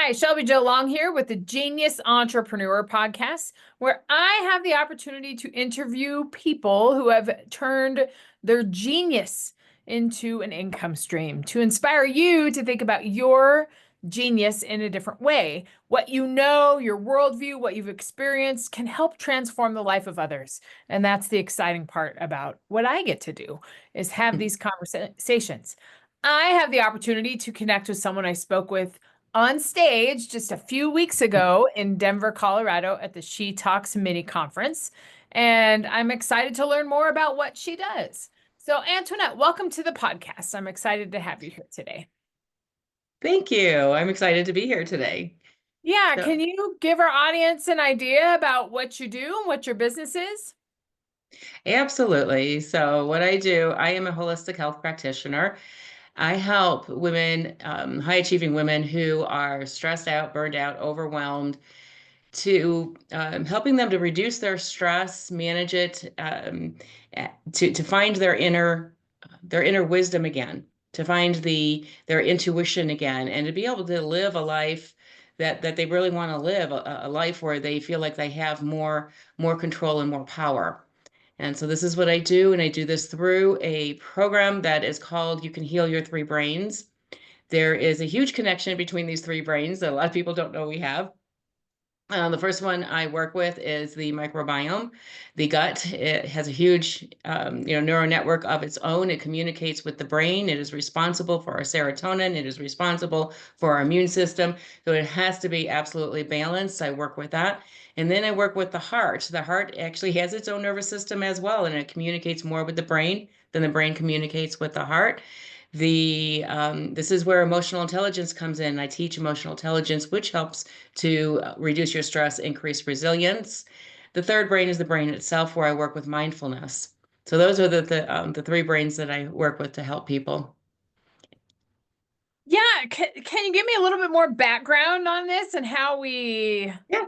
Hi, Shelby Joe Long here with the Genius Entrepreneur Podcast, where I have the opportunity to interview people who have turned their genius into an income stream to inspire you to think about your genius in a different way. What you know, your worldview, what you've experienced can help transform the life of others. And that's the exciting part about what I get to do is have these conversations. I have the opportunity to connect with someone I spoke with on stage just a few weeks ago in Denver, Colorado at the She Talks mini conference. And I'm excited to learn more about what she does. So, Antoinette, welcome to the podcast. I'm excited to have you here today. Thank you. I'm excited to be here today. Yeah, So, can you give our audience an idea about what you do and what your business is? absolutely. So, what I do, I am a holistic health practitioner. I help women, high achieving women who are stressed out, burned out, overwhelmed, to helping them to reduce their stress, manage it, to find their inner wisdom again, to find their intuition again, and to be able to live a life that they really want to live, a life where they feel like they have more control and more power. And so this is what I do, and I do this through a program that is called You Can Heal Your Three Brains. There is a huge connection between these three brains that a lot of people don't know we have. The first one I work with is the microbiome. The gut, it has a huge, neural network of its own. It communicates with the brain. It is responsible for our serotonin. It is responsible for our immune system. So it has to be absolutely balanced. I work with that. And then I work with the heart. The heart actually has its own nervous system as well, and it communicates more with the brain than the brain communicates with the heart. This is where emotional intelligence comes in. I teach emotional intelligence, which helps to reduce your stress, increase resilience. The third brain is the brain itself, where I work with mindfulness. So those are the three brains that I work with to help people. Yeah, can you give me a little bit more background on this and Yeah.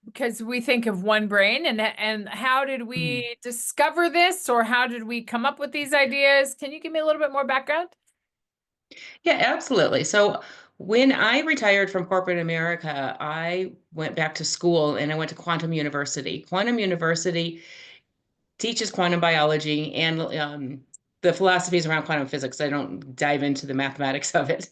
because we think of one brain and how did Mhm. we discover this or how did we come up with these ideas? Can you give me a little bit more background? Yeah, absolutely. So when I retired from corporate America, I went back to school and I went to Quantum University. Quantum University teaches quantum biology and the philosophies around quantum physics. I don't dive into the mathematics of it,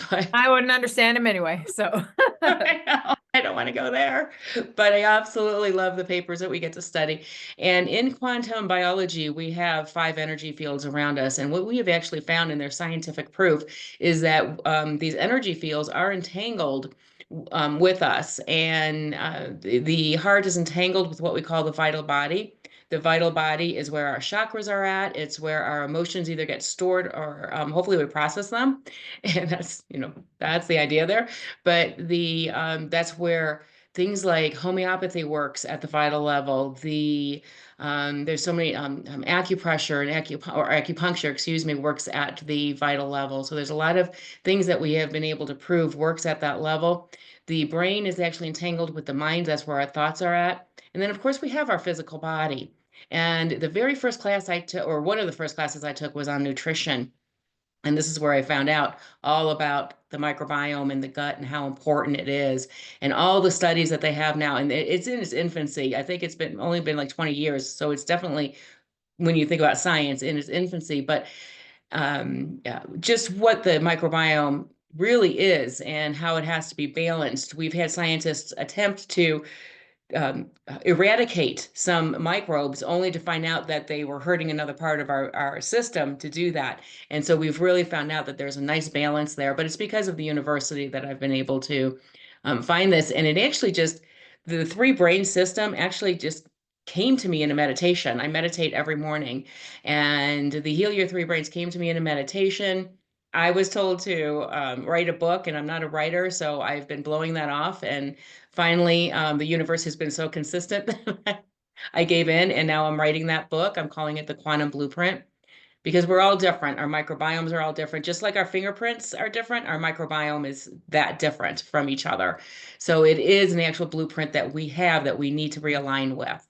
but I wouldn't understand him anyway. So, I know, I don't want to go there. But I absolutely love the papers that we get to study. And in quantum biology, we have five energy fields around us. And what we have actually found in their scientific proof is that these energy fields are entangled with us. And the heart is entangled with what we call the vital body. The vital body is where our chakras are at. It's where our emotions either get stored or hopefully we process them. And that's the idea there. But that's where things like homeopathy works at the vital level. There's so many acupressure and acupuncture, excuse me, works at the vital level. So there's a lot of things that we have been able to prove works at that level. The brain is actually entangled with the mind. That's where our thoughts are at. And then, of course, we have our physical body. And the very first class I took, or one of the first classes I took, was on nutrition. And this is where I found out all about the microbiome and the gut and how important it is, and all the studies that they have now. And it's in its infancy. I think it's been only been like 20 years. So it's definitely, when you think about science, in its infancy. But yeah, just what the microbiome really is and how it has to be balanced. We've had scientists attempt to eradicate some microbes only to find out that they were hurting another part of our system to do that. And so we've really found out that there's a nice balance there, but it's because of the university that I've been able to find this. And it actually just, the three brain system actually just came to me in a meditation. I meditate every morning, and the Heal Your Three Brains came to me in a meditation. I was told to write a book, and I'm not a writer, so I've been blowing that off. And finally, the universe has been so consistent that I gave in, and now I'm writing that book. I'm calling it the Quantum Blueprint because we're all different. Our microbiomes are all different. Just like our fingerprints are different, our microbiome is that different from each other. So it is an actual blueprint that we have that we need to realign with.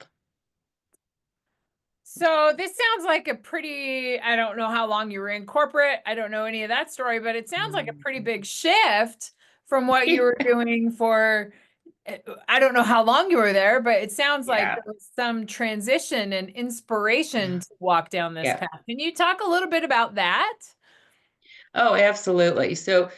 so this sounds like a pretty, I don't know how long you were in corporate. I don't know any of that story, but it sounds like a pretty big shift from what you were doing for, I don't know how long you were there, but it sounds like Yeah. there was some transition and inspiration to walk down this Yeah. path. Can you talk a little bit about that? Oh, absolutely. So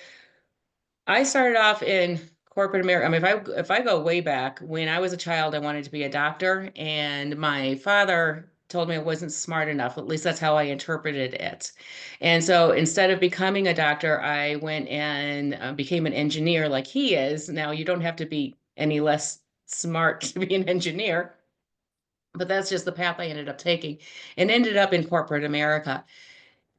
I started off in corporate America. I mean, if I go way back, when I was a child, I wanted to be a doctor, and my father told me I wasn't smart enough. At least that's how I interpreted it. And so instead of becoming a doctor, I went and became an engineer like he is. Now, you don't have to be any less smart to be an engineer, but that's just the path I ended up taking and ended up in corporate America.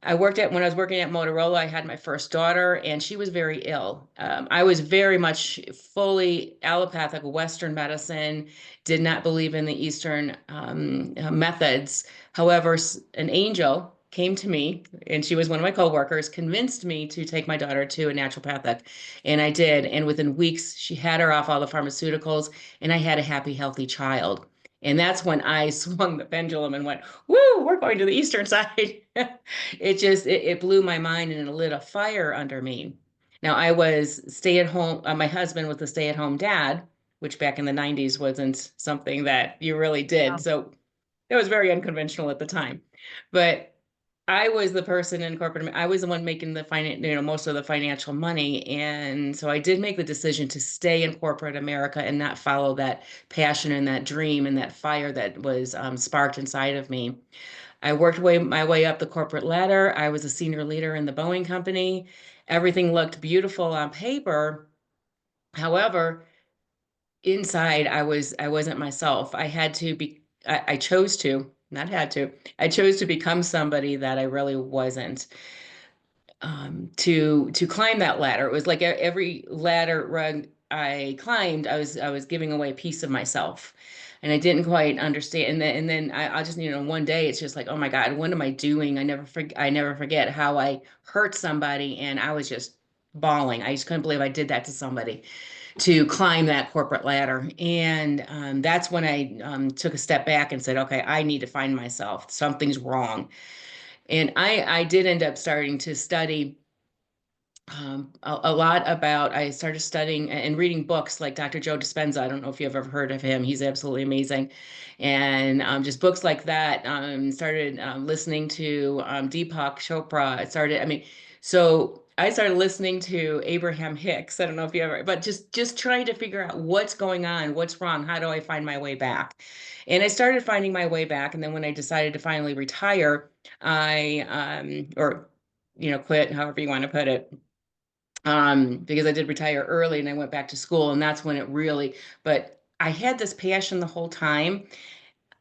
When I was working at Motorola, I had my first daughter, and she was very ill. I was very much fully allopathic Western medicine, did not believe in the Eastern methods. However, an angel came to me, and she was one of my coworkers, convinced me to take my daughter to a naturopathic, and I did. And within weeks, she had her off all the pharmaceuticals, and I had a happy, healthy child. And that's when I swung the pendulum and went, "Woo, we're going to the Eastern side." It blew my mind and it lit a fire under me. Now I was stay at home. My husband was a stay at home dad, which back in the 90s wasn't something that you really did. So it was very unconventional at the time. But I was the person in corporate. I was the one making the most of the financial money. And so I did make the decision to stay in corporate America and not follow that passion and that dream and that fire that was sparked inside of me. I worked my way up the corporate ladder. I was a senior leader in the Boeing company. Everything looked beautiful on paper. However, inside I wasn't myself. I chose to, not had to. I chose to become somebody that I really wasn't. To climb that ladder. It was like every ladder rung I climbed, I was giving away a piece of myself, and I didn't quite understand. And then I just one day it's just like, oh my God, what am I doing? I never forget how I hurt somebody, and I was just bawling. I just couldn't believe I did that to somebody to climb that corporate ladder. And that's when I took a step back and said, okay, I need to find myself. Something's wrong. And I did end up starting to study a lot about. I started studying and reading books like Dr. Joe Dispenza. I don't know if you've ever heard of him. He's absolutely amazing. And just books like that. Started listening to Deepak Chopra. So I started listening to Abraham Hicks. I don't know if you ever, but just trying to figure out what's going on, what's wrong, how do I find my way back? And I started finding my way back. And then when I decided to finally retire, or quit, however you want to put it, because I did retire early and I went back to school, and that's when it really. But I had this passion the whole time.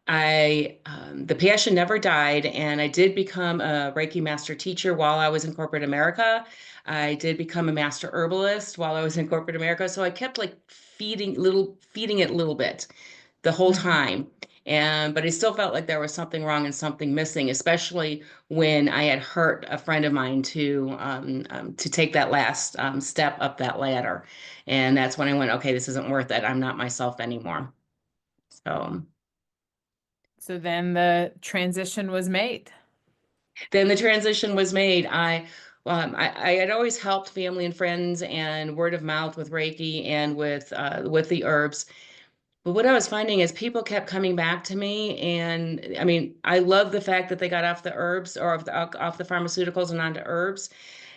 The passion never died, and I did become a Reiki master teacher while I was in corporate America. I did become a master herbalist while I was in corporate America. So I kept like feeding it a little bit the whole Mhm. time. But I still felt like there was something wrong and something missing, especially when I had hurt a friend of mine to take that last step up that ladder. And that's when I went, okay, this isn't worth it. I'm not myself anymore. So So then the transition was made. then the transition was made. I had always helped family and friends and word of mouth with Reiki and with the herbs. But what I was finding is people kept coming back to me, and I mean, I love the fact that they got off the herbs or off the pharmaceuticals and onto herbs.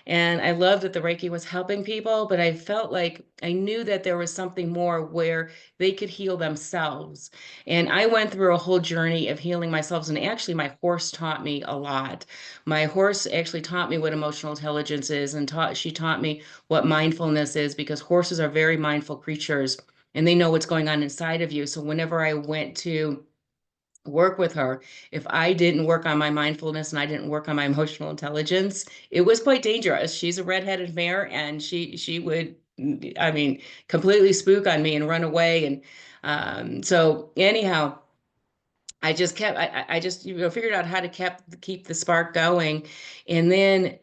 And I love that the Reiki was helping people, but I felt like I knew that there was something more where they could heal themselves. And I went through a whole journey of healing myself. And actually, my horse taught me a lot. My horse actually taught me what emotional intelligence is, and she taught me what mindfulness is, because horses are very mindful creatures and they know what's going on inside of you. So whenever I went to work with her, if I didn't work on my mindfulness and I didn't work on my emotional intelligence, it was quite dangerous. She's a redheaded mare, and she would, I mean, completely spook on me and run away. And so anyhow, I just figured out how to keep the spark going. And then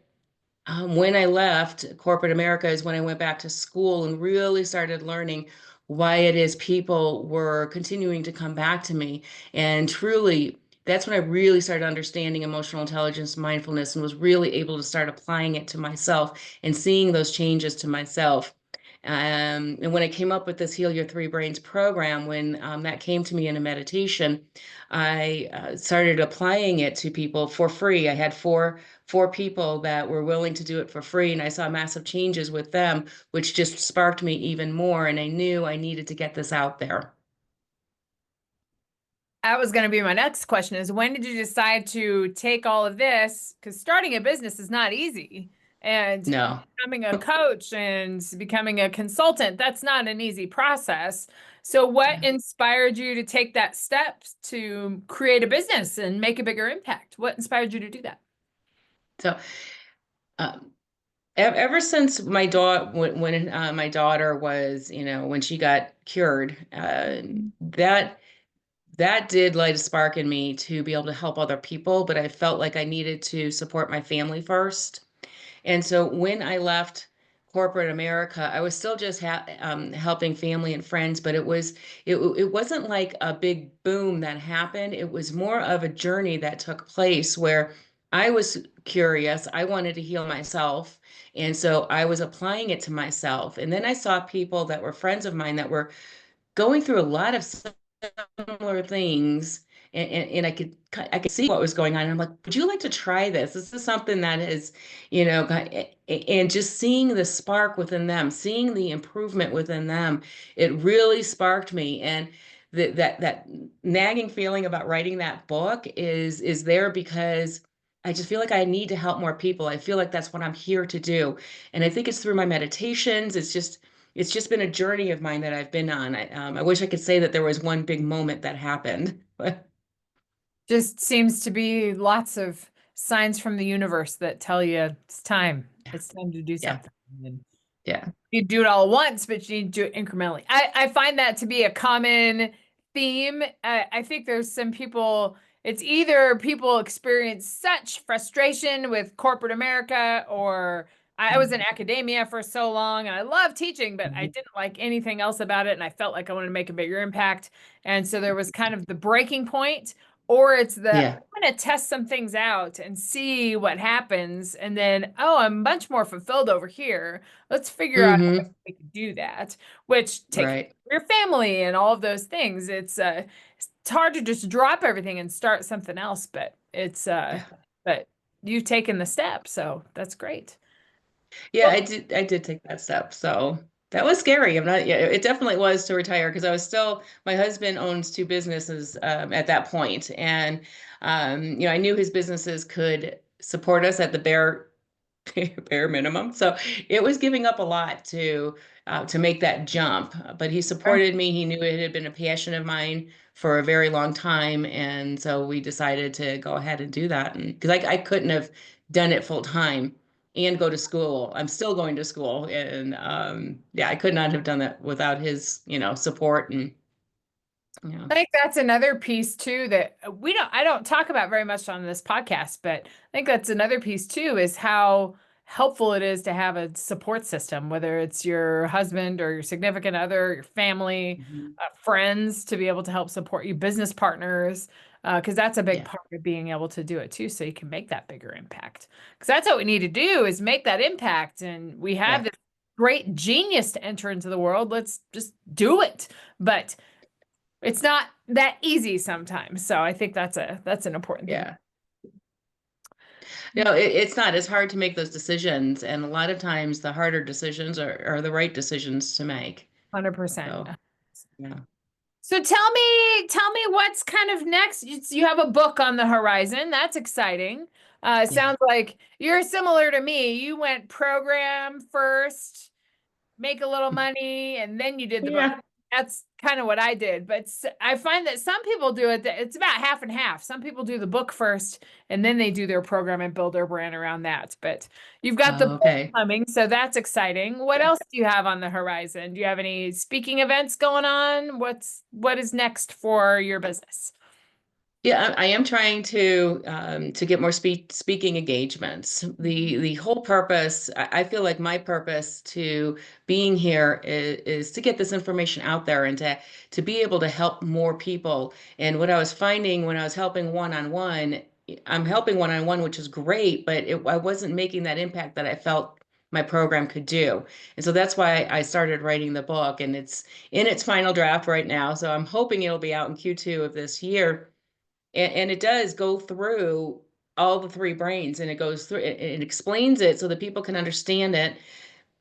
when I left corporate America is when I went back to school and really started learning why it is people were continuing to come back to me. And truly, that's when I really started understanding emotional intelligence, mindfulness, and was really able to start applying it to myself and seeing those changes to myself. And when I came up with this Heal Your Three Brains program, when that came to me in a meditation, I started applying it to people for free. I had four people that were willing to do it for free, and I saw massive changes with them, which just sparked me even more. And I knew I needed to get this out there. That was going to be my next question is when did you decide to take all of this? Because starting a business is not easy. And No. becoming a coach and becoming a consultant, that's not an easy process. So what Yeah. inspired you to take that step to create a business and make a bigger impact? What inspired you to do that? So, um, ever since my daughter, when my daughter was, when she got cured, that did light a spark in me to be able to help other people, but I felt like I needed to support my family first. And so when I left corporate America, I was still just helping family and friends, but it wasn't like a big boom that happened. It was more of a journey that took place where I was curious. I wanted to heal myself. And so I was applying it to myself. And then I saw people that were friends of mine that were going through a lot of similar things, and I could see what was going on. I'm like, would you like to try this? This is something that is, and just seeing the spark within them, seeing the improvement within them, it really sparked me. And that nagging feeling about writing that book is there because I just feel like I need to help more people. I feel like that's what I'm here to do. And I think it's through my meditations. It's just been a journey of mine that I've been on. I wish I could say that there was one big moment that happened, but Just seems to be lots of signs from the universe that tell you it's time. yeah, It's time to do yeah, something. And yeah. you do it all at once, but you need to do it incrementally. I find that to be a common theme. I think there's some people, it's either people experience such frustration with corporate America, or I was in Mhm, academia for so long and I love teaching, but I mhm. didn't like anything else about it. And I felt like I wanted to make a bigger impact. And so there was kind of the breaking point, or it's the Yeah. I'm going to test some things out and see what happens. And then, oh, I'm much more fulfilled over here. Let's figure out how Hmm. we can do that, which takes Right. your family and all of those things. It's hard to just drop everything and start something else, but Yeah. but you've taken the step, so that's great. Yeah, Well, I did take that step. So that was scary. I'm not, yeah, it definitely was to retire because I was still, my husband owns two businesses at that point. And, I knew his businesses could support us at the bare minimum. So it was giving up a lot to make that jump. But he supported me. He knew it had been a passion of mine for a very long time, and so we decided to go ahead and do that. And because I couldn't have done it full time and go to school. I'm still going to school, and yeah, I could not have done that without his, support and yeah, I think that's another piece too that I don't talk about very much on this podcast, but I think that's another piece too is how helpful it is to have a support system, whether it's your husband or your significant other, your family, mhm, friends to be able to help support you, business partners, because that's a big yeah, part of being able to do it too, so you can make that bigger impact. Because that's what we need to do is make that impact, and we have yeah, this great genius to enter into the world. Let's just do it. But it's not that easy sometimes. So I think that's an important thing. yeah. It's not. It's hard to make those decisions, and a lot of times the harder decisions are the right decisions to make. 100%. So yeah, So tell me what's kind of next. You have a book on the horizon. That's exciting. yeah, Sounds like you're similar to me. You went program first, make a little money, and then you did the book. yeah. That's kind of what I did. But I find that some people do it, it's about half and half. Some people do the book first, and then they do their program and build their brand around that. But you've got the book Okay. coming, so that's exciting. What Yeah. else do you have on the horizon? Do you have any speaking events going on? What is next for your business? Yeah, I am trying to get more speaking engagements. The whole purpose, I feel like my purpose to being here is to get this information out there and to be able to help more people. And what I was finding when I was helping one-on-one, I'm helping one-on-one, which is great, but I wasn't making that impact that I felt my program could do. And so that's why I started writing the book, and it's in its final draft right now. So I'm hoping it'll be out in Q2 of this year. And it does go through all the three brains, and it goes through it explains it so that people can understand it,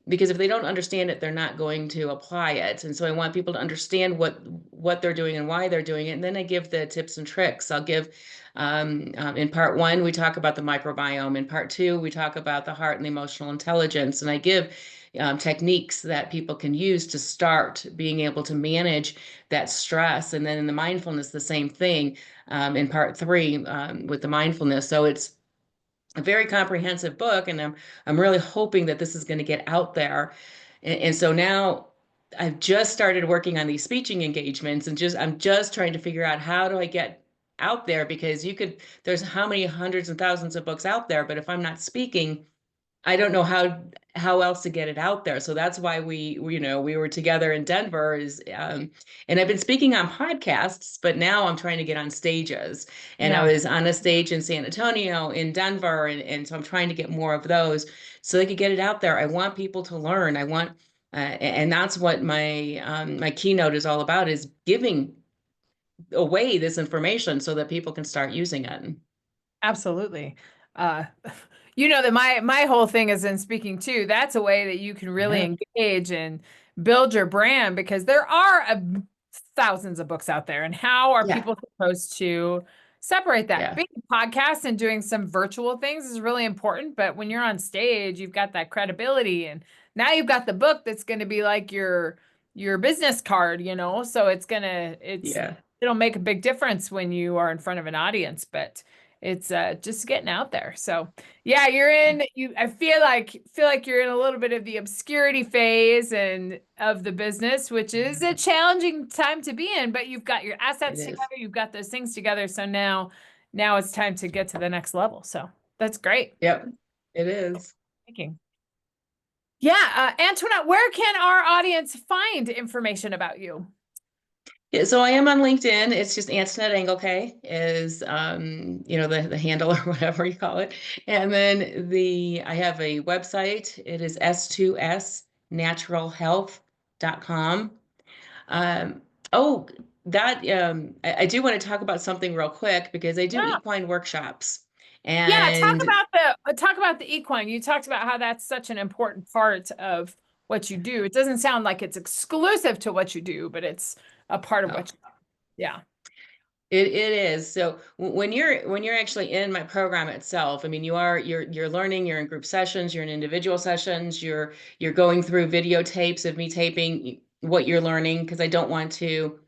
because if they don't understand it, they're not going to apply it. And so I want people to understand what they're doing and why they're doing it. And then I give the tips and tricks. I'll give in part one, we talk about the microbiome. In part two, we talk about the heart and the emotional intelligence. And I give techniques that people can use to start being able to manage that stress. And then in the mindfulness, the same thing in part three with the mindfulness. So it's a very comprehensive book, and I'm really hoping that this is going to get out there. And so now I've just started working on these speaking engagements, and I'm just trying to figure out how do I get out there, because there's how many hundreds and thousands of books out there, but if I'm not speaking, I don't know how else to get it out there. So that's why we were together in Denver and I've been speaking on podcasts, but now I'm trying to get on stages. And I Yeah. was on a stage in San Antonio, in Denver, and so I'm trying to get more of those so they could get it out there. I want people to learn. And that's what my keynote is all about, is giving away this information so that people can start using it. Absolutely. Uh, you know that my whole thing is in speaking too. That's a way that you can really Yeah. engage and build your brand, because there are thousands of books out there. And how are Yeah. people supposed to separate that? Yeah. Being a podcast and doing some virtual things is really important, but when you're on stage, you've got that credibility, and now you've got the book that's going to be like your business card, you know? So Yeah. it'll make a big difference when you are in front of an audience, but it's just getting out there. So yeah, I feel like you're in a little bit of the obscurity phase and of the business, which is a challenging time to be in, but you've got your It assets is. together, you've got those things together. So now it's time to get to the next level. So that's great. Yep. It is. Thinking. Yeah, Antoinette, where can our audience find information about you? Yeah, so I am on LinkedIn. It's just Antoinette Engelke is the handle or whatever you call it. And then I have a website. It is s2snaturalhealth.com. Um, oh, that I do want to talk about something real quick, because I do Yeah. equine workshops. Yeah, And talk about the equine. You talked about how that's such an important part of what you do. It doesn't sound like it's exclusive to what you do, but it's a part of oh, what you do. Yeah. it is. So when you're actually in my program itself, I mean, you're learning, you're in group sessions, you're in individual sessions, you're going through videotapes of me taping what you're learning, because I don't want to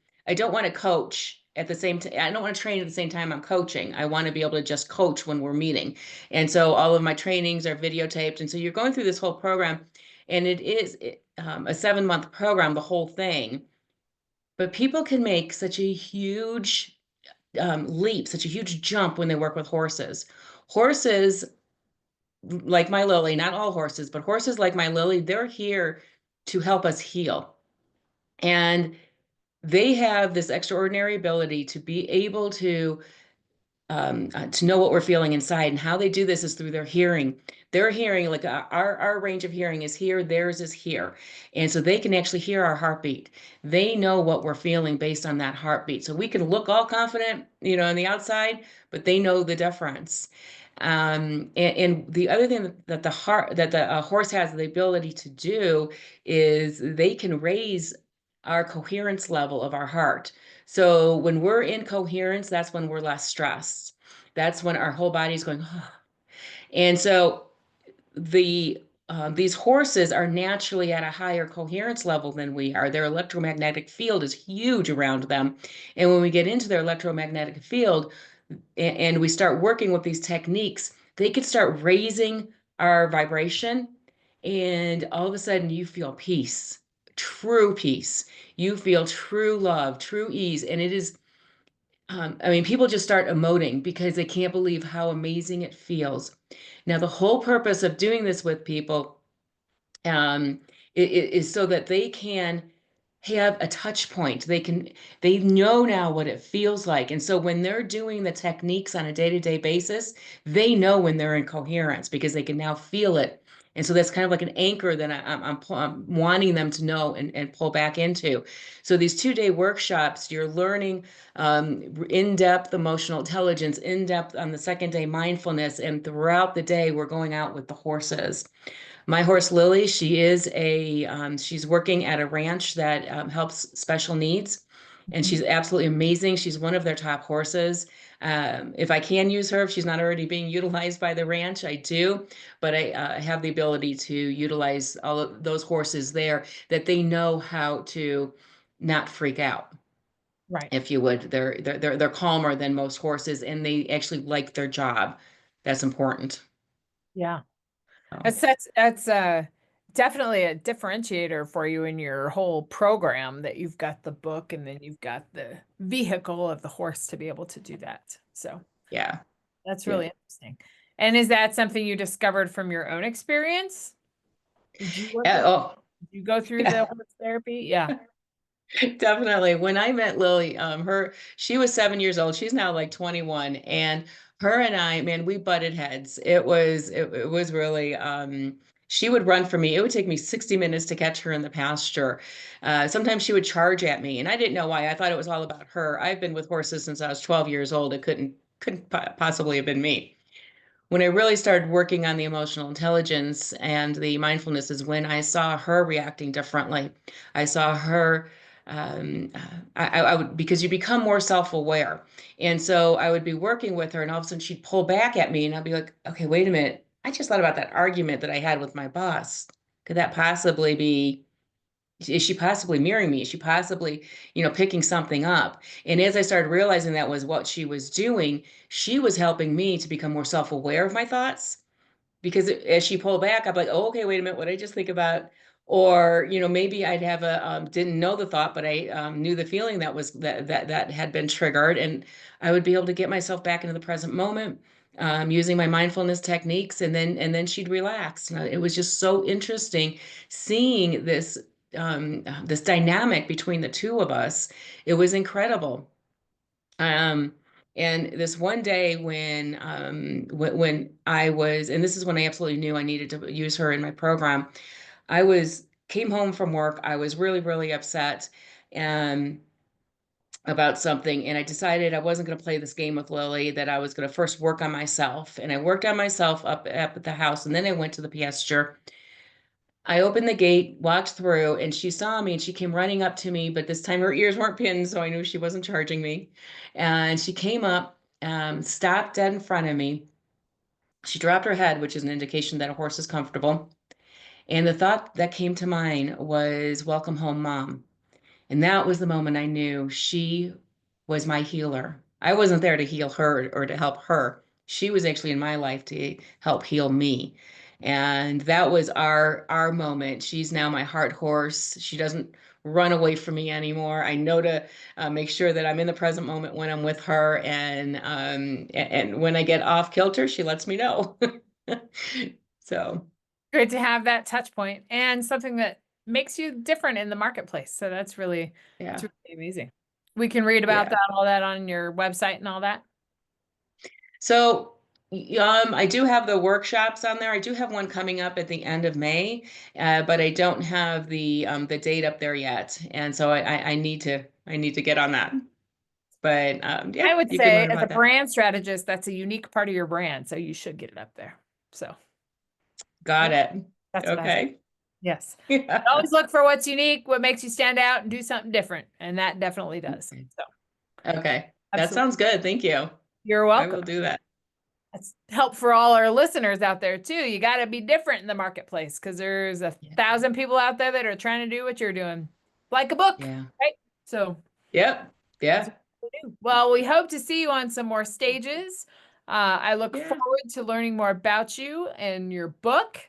coach at the same time. I don't want to train at the same time I'm coaching. I want to be able to just coach when we're meeting. And so all of my trainings are videotaped. And so you're going through this whole program, and it is a 7-month program, the whole thing. But people can make such a huge leap, such a huge jump when they work with horses. Horses like my Lily, not all horses, but horses like my Lily, they're here to help us heal. And they have this extraordinary ability to be able to know what we're feeling inside. And how they do this is through their hearing. Their hearing, like our range of hearing is here, theirs is here. And so they can actually hear our heartbeat. They know what we're feeling based on that heartbeat. So we can look all confident, on the outside, but they know the difference. And the other thing that the horse has the ability to do is they can raise our coherence level of our heart. So when we're in coherence, that's when we're less stressed. That's when our whole body's going, oh. And so these horses are naturally at a higher coherence level than we are. Their electromagnetic field is huge around them. And when we get into their electromagnetic field and we start working with these techniques, they could start raising our vibration. And all of a sudden, you feel peace, true peace. You feel true love, true ease. And it is I mean, people just start emoting because they can't believe how amazing it feels. Now, the whole purpose of doing this with people um, is so that they can have a touch point. They know now what it feels like. And so when they're doing the techniques on a day-to-day basis, they know when they're in coherence because they can now feel it And so that's kind of like an anchor that I'm wanting them to know and pull back into. So these 2-day workshops, you're learning in-depth emotional intelligence, in-depth on the second day mindfulness, and throughout the day, we're going out with the horses. My horse Lily, she's working at a ranch that helps special needs, and Mhm. she's absolutely amazing. She's one of their top horses. If I can use her, if she's not already being utilized by the ranch, I do. But I have the ability to utilize all of those horses there that they know how to not freak out, Right. if you would. They're calmer than most horses, and they actually like their job. That's important. Yeah. So, That's definitely a differentiator for you in your whole program that you've got the book and then you've got the vehicle of the horse to be able to do that. So yeah. that's Yeah. really interesting. And is that something you discovered from your own experience? Did you work with, Oh, did you go through the yeah. horse therapy? Yeah. Definitely. When I met Lily, she was 7 years old. She's now like 21, and her and I, man, we butted heads. It was really, she would run for me. It would take me 60 minutes to catch her in the pasture. Sometimes she would charge at me, and I didn't know why. I thought it was all about her. I've been with horses since I was 12 years old. It couldn't possibly have been me. When I really started working on the emotional intelligence and the mindfulness is when I saw her reacting differently. I saw her, I would, because you become more self-aware. And so I would be working with her, and all of a sudden she'd pull back at me, and I'd be like, okay, wait a minute. I just thought about that argument that I had with my boss. Could that possibly be, is she possibly mirroring me? Is she possibly, picking something up? And as I started realizing that was what she was doing, she was helping me to become more self-aware of my thoughts, because as she pulled back, I'm like, oh, okay, wait a minute, what did I just think about? Or, maybe I'd have didn't know the thought, but I knew the feeling that had been triggered, and I would be able to get myself back into the present moment, using my mindfulness techniques, and then she'd relax. It was just so interesting seeing this dynamic between the two of us. It was incredible. Um, and this one day when I was, and this is when I absolutely knew I needed to use her in my program. I came home from work. I was really, really upset um about something, and I decided I wasn't going to play this game with Lily, that I was going to first work on myself. And I worked on myself up at the house, and then I went to the pasture. I opened the gate, walked through, and she saw me and she came running up to me, but this time her ears weren't pinned, so I knew she wasn't charging me. And she came up, stopped dead in front of me. She dropped her head, which is an indication that a horse is comfortable. And the thought that came to mind was, welcome home, Mom. And that was the moment I knew she was my healer. I wasn't there to heal her or to help her. She was actually in my life to help heal me. And that was our moment. She's now my heart horse. She doesn't run away from me anymore. I know to make sure that I'm in the present moment when I'm with her, and when I get off kilter, she lets me know. So, Great to have that touch point and something that makes you different in the marketplace. So it's yeah. really amazing. We can read about Yeah. that, all that on your website and all that. So, I do have the workshops on there. I do have one coming up at the end of May, but I don't have the date up there yet, and so I need to get on that. But yeah, I would you can say learn as a about that. brand strategist, that's a unique part of your brand. So you should get it up there. So Got yep, it. that's what I say. Okay. Yes. Yeah. Always look for what's unique, what makes you stand out and do something different. And that definitely does. So Okay. That absolutely. sounds good. Thank you. You're I welcome. will do that. That's help for all our listeners out there too. You got to be different in the marketplace because there's a Yeah. thousand people out there that are trying to do what you're doing, like a book, Yeah. right? So Yep. that's Yeah. what we do. Well, we hope to see you on some more stages. I look Yeah. forward to learning more about you and your book,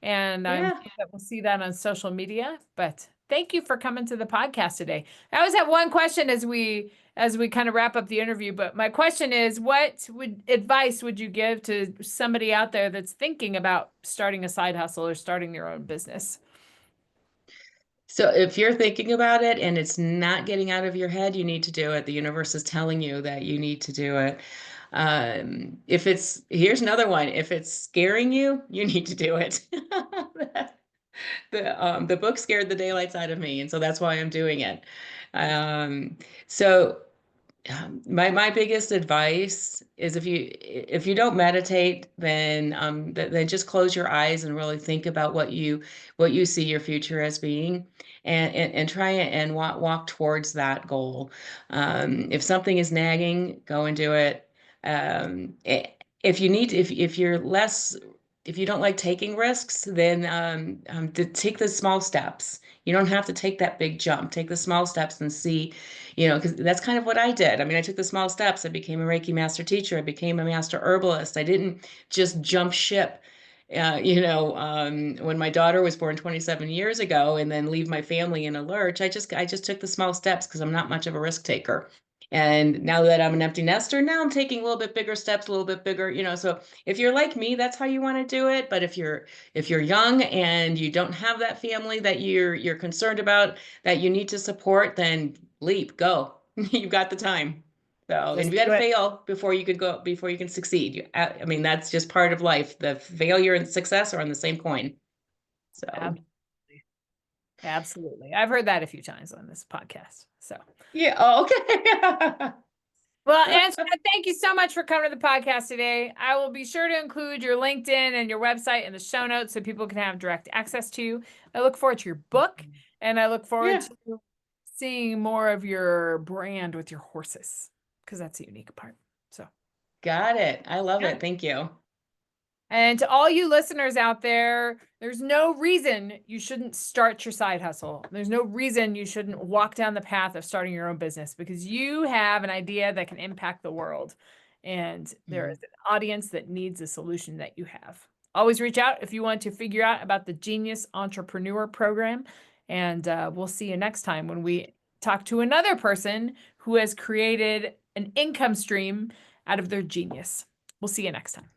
and I'm Yeah. sure that we'll see that on social media. But thank you for coming to the podcast today. I always have one question as we kind of wrap up the interview, but my question is, what advice would you give to somebody out there that's thinking about starting a side hustle or starting their own business? So if you're thinking about it and it's not getting out of your head, you need to do it. The universe is telling you that you need to do it. If it's, here's another one. If it's scaring you, you need to do it. The book scared the daylights out of me, and so that's why I'm doing it. Um, so my biggest advice is if you don't meditate, then then just close your eyes and really think about what you see your future as being, and try and walk towards that goal. If something is nagging, go and do it. If you need, if you're less, if you don't like taking risks, then to take the small steps. You don't have to take that big jump. Take the small steps and see, because that's kind of what I did. I mean, I took the small steps. I became a Reiki master teacher. I became a master herbalist. I didn't just jump ship, when my daughter was born 27 years ago and then leave my family in a lurch. I just took the small steps because I'm not much of a risk taker. And now that I'm an empty nester, now I'm taking a little bit bigger steps, a little bit bigger, so if you're like me, that's how you want to do it. But if you're young and you don't have that family that you're concerned about, that you need to support, then leap, go. You've got the time. So, and Just you got do to it. fail before you can succeed. I mean, that's just part of life. The failure and success are on the same coin. So, Absolutely. Absolutely. I've heard that a few times on this podcast. So, yeah. Oh, okay. well, Angela, thank you so much for coming to the podcast today. I will be sure to include your LinkedIn and your website in the show notes so people can have direct access to you. I look forward to your book, and I look forward Yeah, to seeing more of your brand with your horses, because that's a unique part. So, got it. I love yeah. it. Thank you. And to all you listeners out there, there's no reason you shouldn't start your side hustle. There's no reason you shouldn't walk down the path of starting your own business, because you have an idea that can impact the world. And there Mhm. is an audience that needs a solution that you have. Always reach out if you want to figure out about the Genius Entrepreneur Program. And we'll see you next time when we talk to another person who has created an income stream out of their genius. We'll see you next time.